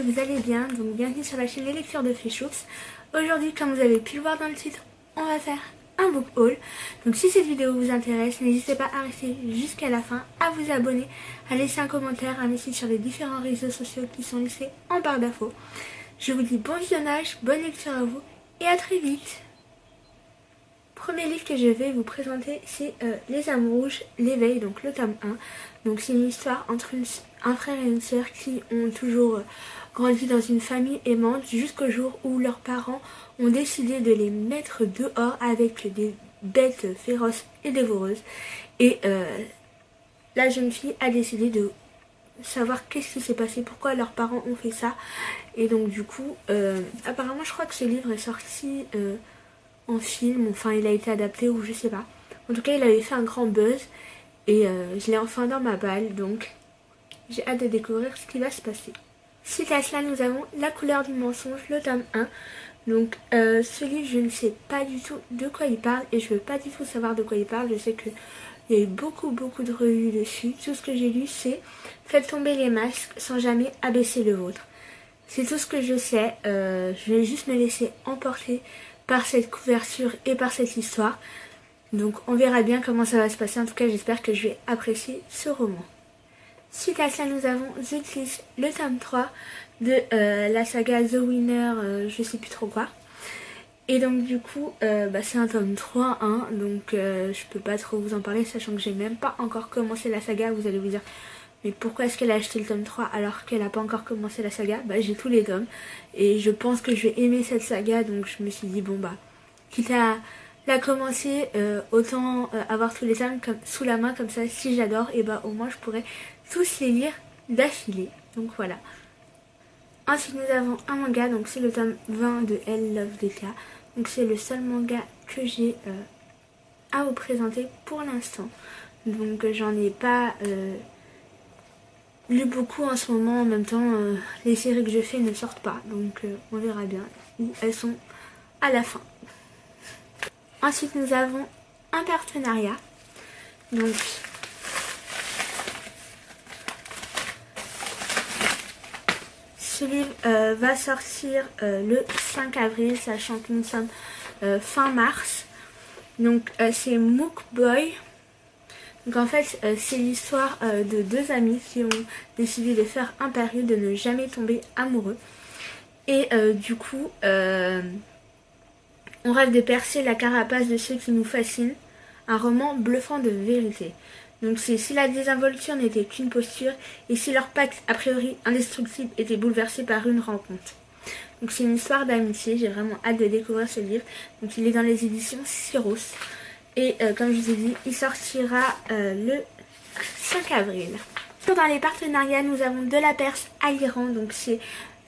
que vous allez bien, donc bienvenue sur la chaîne Les Lectures de Féchoops. Aujourd'hui, comme vous avez pu le voir dans le titre, on va faire un book haul. Donc si cette vidéo vous intéresse, n'hésitez pas à rester jusqu'à la fin, à vous abonner, à laisser un commentaire, à me suivre sur les différents réseaux sociaux qui sont listés en barre d'infos. Je vous dis bon visionnage, bonne lecture à vous et à très vite. Premier livre que je vais vous présenter, c'est Les âmes rouges, l'éveil, donc le tome 1. Donc c'est une histoire entre un frère et une sœur qui ont toujours grandi dans une famille aimante jusqu'au jour où leurs parents ont décidé de les mettre dehors avec des bêtes féroces et dévoreuses. Et la jeune fille a décidé de savoir qu'est-ce qui s'est passé, pourquoi leurs parents ont fait ça. Et donc du coup, apparemment je crois que ce livre est sorti en film, enfin il a été adapté ou je sais pas. En tout cas il avait fait un grand buzz et je l'ai enfin dans ma balle, donc j'ai hâte de découvrir ce qui va se passer. Suite à cela nous avons La couleur du mensonge, le tome 1. Donc ce livre je ne sais pas du tout de quoi il parle et je veux pas du tout savoir de quoi il parle. Je sais que il y a eu beaucoup de revues dessus. Tout ce que j'ai lu c'est faites tomber les masques sans jamais abaisser le vôtre. C'est tout ce que je sais, je vais juste me laisser emporter par cette couverture et par cette histoire. Donc on verra bien comment ça va se passer. En tout cas j'espère que je vais apprécier ce roman. Suite à ça nous avons The Kiss, le tome 3 de la saga The Winner, je sais plus trop quoi. Et donc du coup c'est un tome 3 hein, donc je peux pas trop vous en parler sachant que j'ai même pas encore commencé la saga. Vous allez vous dire mais pourquoi est-ce qu'elle a acheté le tome 3 alors qu'elle n'a pas encore commencé la saga? J'ai tous les tomes et je pense que je vais aimer cette saga, donc je me suis dit bon quitte à la commencer, autant avoir tous les tomes sous la main, comme ça si j'adore et au moins je pourrais tous les lire d'affilée. Donc voilà. Ensuite nous avons un manga, donc c'est le tome 20 de Elle Love Deka. Donc c'est le seul manga que j'ai à vous présenter pour l'instant. Donc j'en ai pas lu beaucoup en ce moment. En même temps les séries que je fais ne sortent pas, donc on verra bien où elles sont à la fin. Ensuite nous avons un partenariat. Donc ce livre va sortir le 5 avril, sachant que nous sommes fin mars. Donc c'est Mook Boy. Donc en fait c'est l'histoire de deux amis qui ont décidé de faire un pari, de ne jamais tomber amoureux. Et du coup on rêve de percer la carapace de ceux qui nous fascinent. Un roman bluffant de vérité. Donc c'est si la désinvolture n'était qu'une posture et si leur pacte a priori indestructible était bouleversé par une rencontre. Donc c'est une histoire d'amitié, j'ai vraiment hâte de découvrir ce livre. Donc il est dans les éditions Syros. Et comme je vous ai dit, il sortira le 5 avril. Dans les partenariats, nous avons De la Perse à l'Iran. Donc c'est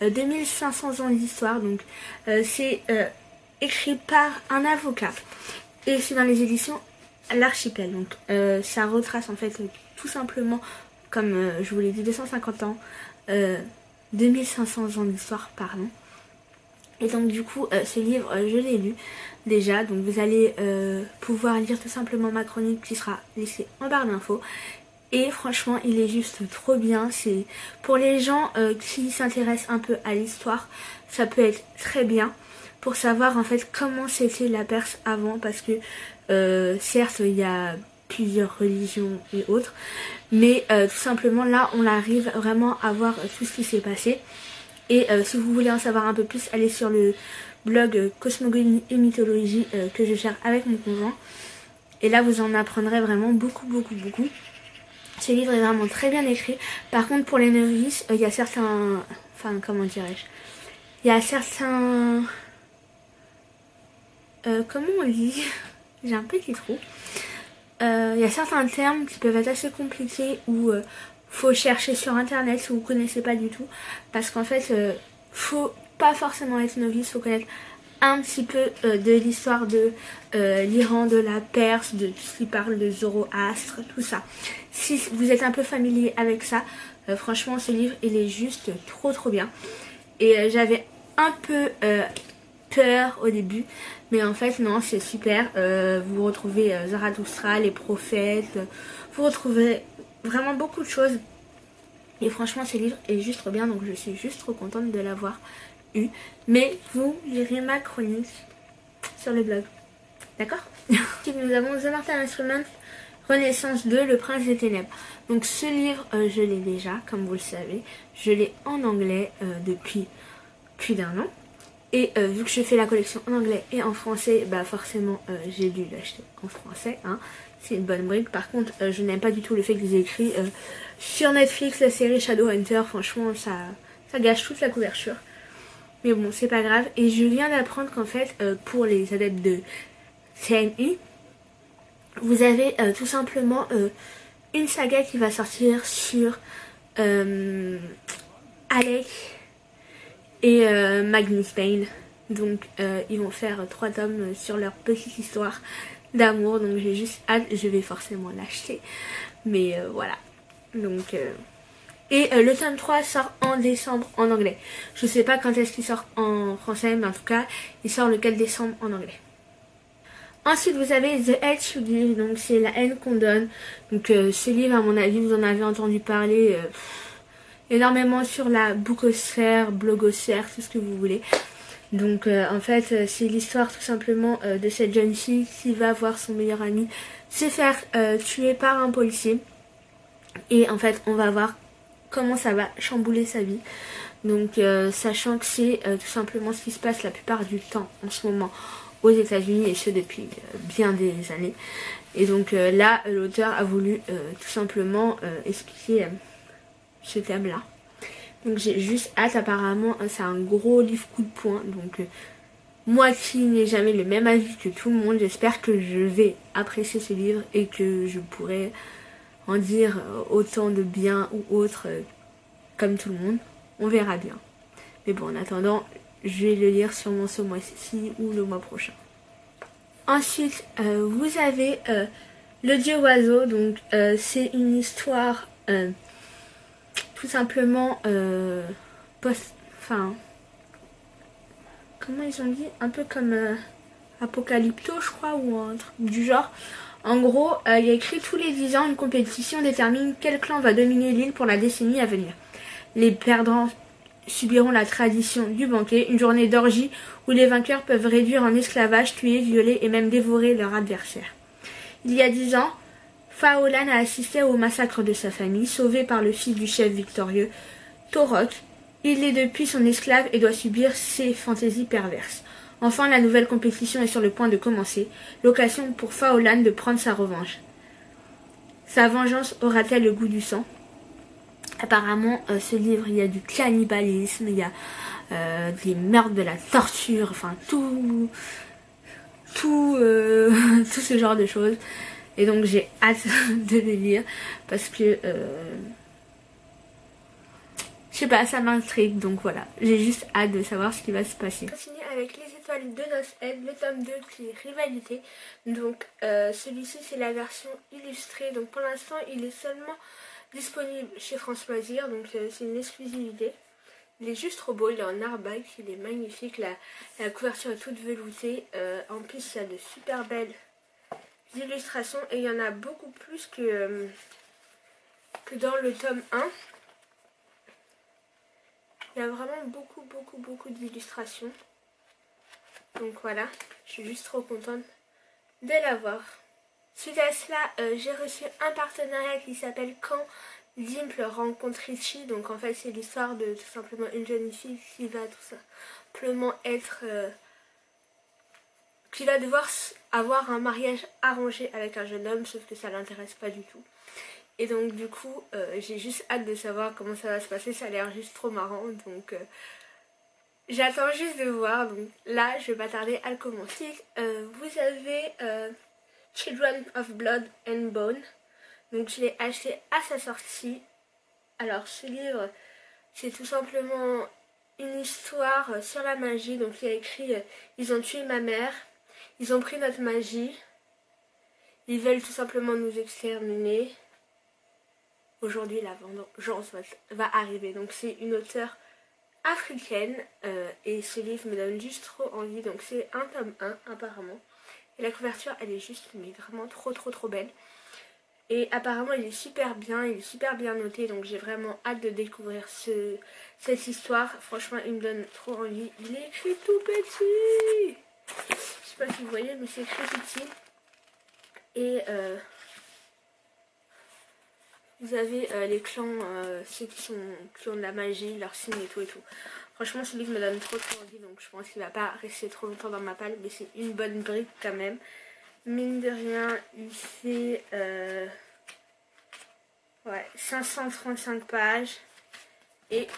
2500 ans d'histoire. Donc c'est écrit par un avocat. Et c'est dans les éditions L'Archipel. Donc ça retrace en fait tout simplement, comme je vous l'ai dit, 250 ans, 2500 ans d'histoire, pardon. Et donc du coup ce livre je l'ai lu déjà, donc vous allez pouvoir lire tout simplement ma chronique qui sera laissée en barre d'infos. Et franchement il est juste trop bien. C'est pour les gens qui s'intéressent un peu à l'histoire, ça peut être très bien pour savoir en fait comment c'était la Perse avant, parce que certes il y a plusieurs religions et autres, mais tout simplement là on arrive vraiment à voir tout ce qui s'est passé. Et si vous voulez en savoir un peu plus, allez sur le blog Cosmogonie et Mythologie que je gère avec mon conjoint. Et là vous en apprendrez vraiment beaucoup. Ce livre est vraiment très bien écrit. Par contre pour les novices, il y a certains... Enfin comment dirais-je, il y a certains... comment on dit? J'ai un petit trou. Il y a certains termes qui peuvent être assez compliqués ou faut chercher sur internet si vous ne connaissez pas du tout. Parce qu'en fait, faut pas forcément être novice, faut connaître un petit peu de l'histoire de l'Iran, de la Perse, de tout ce qui parle de Zoroastre, tout ça. Si vous êtes un peu familier avec ça, franchement ce livre il est juste trop bien. Et j'avais un peu peur au début, mais en fait non, c'est super. Vous retrouvez Zarathustra, les prophètes, vous retrouvez vraiment beaucoup de choses. Et franchement ce livre est juste trop bien, donc je suis juste trop contente de l'avoir eu. Mais vous lirez ma chronique sur le blog. D'accord. Nous avons The Mortal Instrument, Renaissance 2, Le Prince des Ténèbres. Donc ce livre, je l'ai déjà, comme vous le savez. Je l'ai en anglais depuis plus d'1 an. Et vu que je fais la collection en anglais et en français, bah forcément j'ai dû l'acheter en français. Hein. C'est une bonne brique. Par contre, je n'aime pas du tout le fait qu'ils aient écrit sur Netflix la série Shadowhunter. Franchement, ça gâche toute la couverture. Mais bon, c'est pas grave. Et je viens d'apprendre qu'en fait, pour les adeptes de CNI, vous avez tout simplement une saga qui va sortir sur Alec et Magnus Bane. Donc ils vont faire 3 tomes sur leur petite histoire d'amour. Donc j'ai juste hâte, je vais forcément l'acheter. Mais voilà. Donc et le tome 3 sort en décembre en anglais. Je sais pas quand est-ce qu'il sort en français, mais en tout cas il sort le 4 décembre en anglais. Ensuite vous avez The Hate You Give, donc c'est la haine qu'on donne. Donc ce livre à mon avis vous en avez entendu parler énormément sur la bookosphère, blogosphère, tout ce que vous voulez. Donc en fait c'est l'histoire tout simplement de cette jeune fille qui va voir son meilleur ami se faire tuer par un policier. Et en fait on va voir comment ça va chambouler sa vie. Donc sachant que c'est tout simplement ce qui se passe la plupart du temps en ce moment aux États-Unis, et ce depuis bien des années. Et donc là l'auteur a voulu tout simplement expliquer ce thème là. Donc j'ai juste hâte. Apparemment c'est un gros livre coup de poing. Donc moi qui n'ai jamais le même avis que tout le monde, j'espère que je vais apprécier ce livre et que je pourrai en dire autant de bien ou autre comme tout le monde. On verra bien. Mais bon, en attendant, je vais le lire sûrement ce mois-ci ou le mois prochain. Ensuite, vous avez Le Dieu Oiseau. Donc c'est une histoire tout simplement enfin, comment ils ont dit, un peu comme Apocalypto je crois, ou un truc du genre. En gros il y a écrit: tous les 10 ans une compétition détermine quel clan va dominer l'île pour la décennie à venir. Les perdants subiront la tradition du banquet, une journée d'orgie où les vainqueurs peuvent réduire en esclavage, tuer, violer et même dévorer leur adversaire. Il y a 10 ans, Faolan a assisté au massacre de sa famille, sauvé par le fils du chef victorieux, Torok. Il est depuis son esclave et doit subir ses fantaisies perverses. Enfin, la nouvelle compétition est sur le point de commencer, l'occasion pour Faolan de prendre sa revanche. Sa vengeance aura-t-elle le goût du sang? Apparemment, ce livre, il y a du cannibalisme, il y a des meurtres, de la torture, enfin tout ce genre de choses. Et donc j'ai hâte de le lire parce que je sais pas, ça m'intrigue. Donc voilà, j'ai juste hâte de savoir ce qui va se passer. On continue avec Les Étoiles de Noshead, le tome 2 qui est Rivalité. Donc celui-ci c'est la version illustrée. Donc pour l'instant il est seulement disponible chez France Loisirs, donc c'est une exclusivité. Il est juste trop beau, il est en artback, il est magnifique, la couverture est toute veloutée. En plus il y a de super belles illustrations et il y en a beaucoup plus que dans le tome 1. Il y a vraiment beaucoup d'illustrations. Donc voilà, je suis juste trop contente de l'avoir. Suite à cela, j'ai reçu un partenariat qui s'appelle Quand Dimple rencontre Richie. Donc en fait c'est l'histoire de tout simplement une jeune fille qui va tout simplement être... qui va devoir avoir un mariage arrangé avec un jeune homme, sauf que ça l'intéresse pas du tout. Et donc du coup j'ai juste hâte de savoir comment ça va se passer, ça a l'air juste trop marrant. Donc j'attends juste de voir. Donc là je vais pas tarder à le commencer. Vous avez Children of Blood and Bone. Donc je l'ai acheté à sa sortie. Alors ce livre c'est tout simplement une histoire sur la magie. Donc il y a écrit ils ont tué ma mère, ils ont pris notre magie, ils veulent tout simplement nous exterminer. Aujourd'hui la vengeance va arriver. Donc c'est une auteure africaine et ce livre me donne juste trop envie. Donc c'est un tome 1 apparemment. Et la couverture elle est juste mais vraiment trop belle. Et apparemment il est super bien, il est super bien noté, donc j'ai vraiment hâte de découvrir cette histoire. Franchement il me donne trop envie. Il est écrit tout petit. Je sais pas si vous voyez, mais c'est écrit tout petit. Et vous avez les clans, ceux qui ont de la magie, leurs signes et tout et tout. Franchement ce livre me donne trop envie, donc je pense qu'il va pas rester trop longtemps dans ma palle, mais c'est une bonne brique quand même. Mine de rien, il fait ouais, 535 pages. Et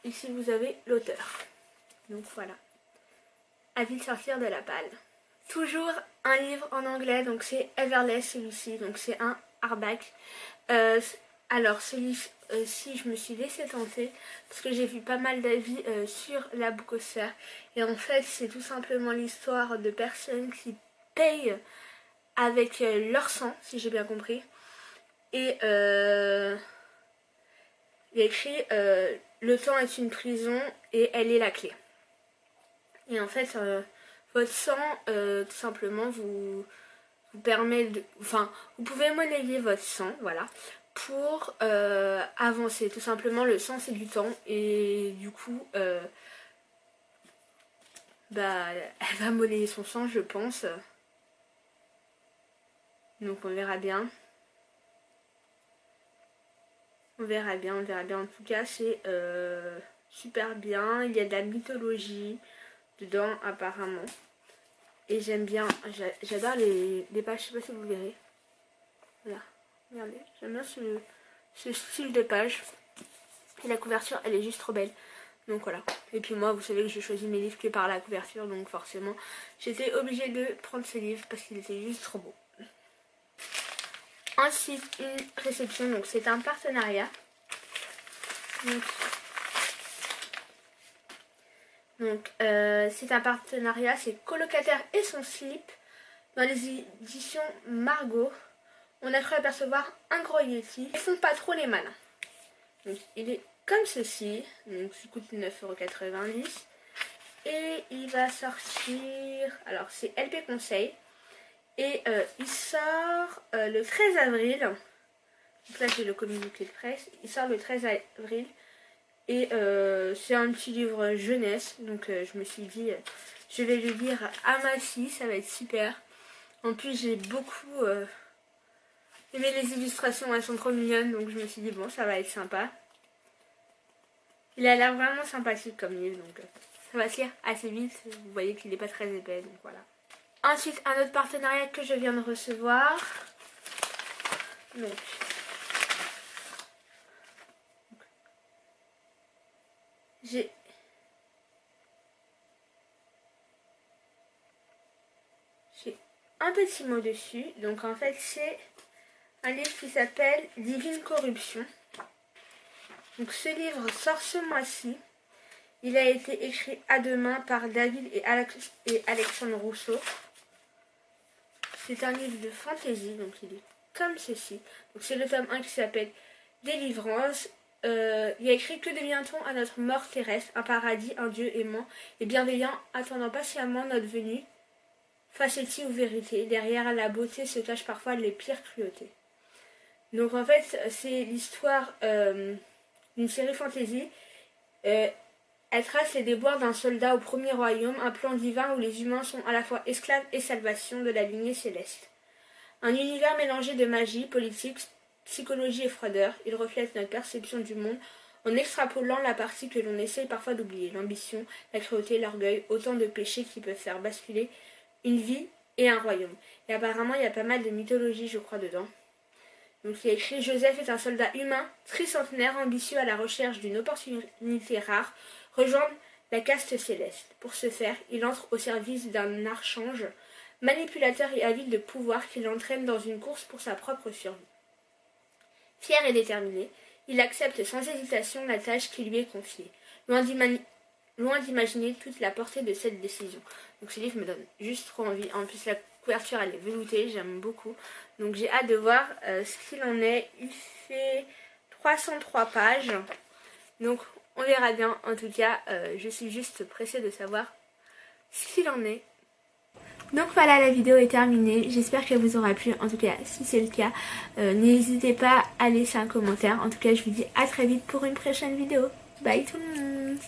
ici vous avez l'auteur. Donc voilà. Avis de sortir de la palle. Toujours un livre en anglais, donc c'est Everless celui-ci, donc c'est un hardback. Alors celui-ci je me suis laissée tenter parce que j'ai vu pas mal d'avis sur la Bookosphère. Et en fait c'est tout simplement l'histoire de personnes qui payent avec leur sang, si j'ai bien compris. Et il y a écrit le temps est une prison et elle est la clé. Et en fait votre sang tout simplement vous permet de... Enfin, vous pouvez monnayer votre sang, voilà, pour avancer. Tout simplement, le sang c'est du temps et du coup bah elle va monnayer son sang je pense. Donc on verra bien. On verra bien, on verra bien. En tout cas, c'est super bien. Il y a de la mythologie dedans, apparemment. Et j'aime bien, j'adore les pages, je sais pas si vous verrez. Voilà, regardez, j'aime bien ce style de page. Et la couverture, elle est juste trop belle. Donc voilà. Et puis moi, vous savez que je choisis mes livres que par la couverture, donc forcément, j'étais obligée de prendre ce livre parce qu'il était juste trop beau. Ensuite, une réception, donc c'est un partenariat. Donc c'est un partenariat, c'est Colocataire et son slip dans les éditions Margot. On a cru apercevoir un gros Yeti. Ils font pas trop les malins. Donc il est comme ceci, donc il coûte 9,90 €. Et il va sortir, alors c'est LP Conseil. Et il sort le 13 avril. Donc là j'ai le communiqué de presse. Il sort le 13 avril. Et c'est un petit livre jeunesse. Donc je me suis dit, je vais le lire à ma fille. Ça va être super. En plus j'ai beaucoup aimé les illustrations. Elles sont trop mignonnes. Donc je me suis dit bon ça va être sympa. Il a l'air vraiment sympathique comme livre. Donc ça va se lire assez vite. Vous voyez qu'il n'est pas très épais. Donc voilà. Ensuite, un autre partenariat que je viens de recevoir. Donc, j'ai un petit mot dessus. Donc en fait, c'est un livre qui s'appelle Divine Corruption. Donc ce livre sort ce mois-ci. Il a été écrit à deux mains par David et Alexandre Rousseau. C'est un livre de fantasy, donc il est comme ceci. Donc c'est le tome 1 qui s'appelle Délivrance. Il y a écrit: que devient-on à notre mort terrestre? Un paradis, un Dieu aimant et bienveillant, attendant patiemment notre venue. Face-t-il aux vérités? Derrière la beauté se cachent parfois les pires cruautés. Donc en fait, c'est l'histoire d'une série fantasy. Elle trace les déboires d'un soldat au premier royaume, un plan divin où les humains sont à la fois esclaves et salvation de la lignée céleste. Un univers mélangé de magie, politique, psychologie et froideur. Il reflète notre perception du monde en extrapolant la partie que l'on essaye parfois d'oublier, l'ambition, la cruauté, l'orgueil, autant de péchés qui peuvent faire basculer une vie et un royaume. Et apparemment, il y a pas mal de mythologie, je crois, dedans. Donc il y a écrit: Joseph est un soldat humain, tricentenaire, ambitieux à la recherche d'une opportunité rare, rejoindre la caste céleste. Pour ce faire, il entre au service d'un archange, manipulateur et avide de pouvoir qui l'entraîne dans une course pour sa propre survie. Fier et déterminé, il accepte sans hésitation la tâche qui lui est confiée, loin d'imaginer toute la portée de cette décision. Donc ce livre me donne juste trop envie. En plus la couverture elle est veloutée, j'aime beaucoup. Donc j'ai hâte de voir ce qu'il en est. Il fait 303 pages. Donc on verra bien. En tout cas, je suis juste pressée de savoir ce qu'il en est. Donc voilà, la vidéo est terminée. J'espère qu'elle vous aura plu. En tout cas, si c'est le cas, n'hésitez pas à laisser un commentaire. En tout cas, je vous dis à très vite pour une prochaine vidéo. Bye tout le monde.